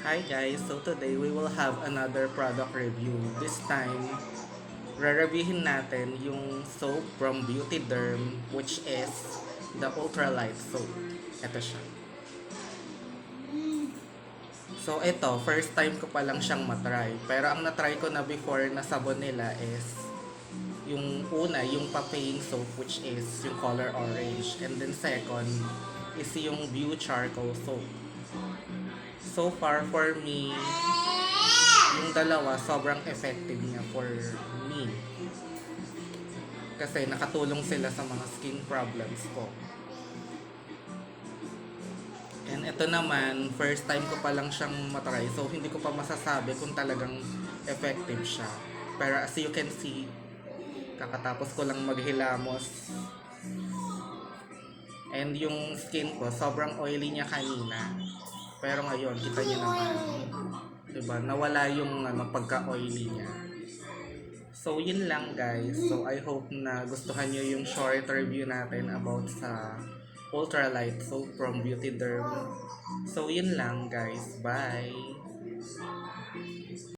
Hi guys, so today we will have another product review. This time, re-reviewin natin yung soap from Beauty Derm, which is the Ultralight soap. Ito siya. So ito, first time ko pa lang siyang matry. Pero ang natry ko na before na sabon nila is yung una, yung Papaying soap, which is yung color orange. And then second is yung View Charcoal soap. So far for me, yung dalawa sobrang effective niya for me. Kasi nakatulong sila sa mga skin problems ko. And ito naman, first time ko pa lang siyang matry. So hindi ko pa masasabi kung talagang effective siya. Pero as you can see, kakatapos ko lang maghilamos. And yung skin ko, sobrang oily niya kanina. Pero ngayon, kita niyo naman. Diba? Nawala yung pagka-oily niya. So, yun lang guys. So, I hope na gustuhan nyo yung short review natin about sa Ultralight Soap from Beauty Derm. So, yun lang guys. Bye!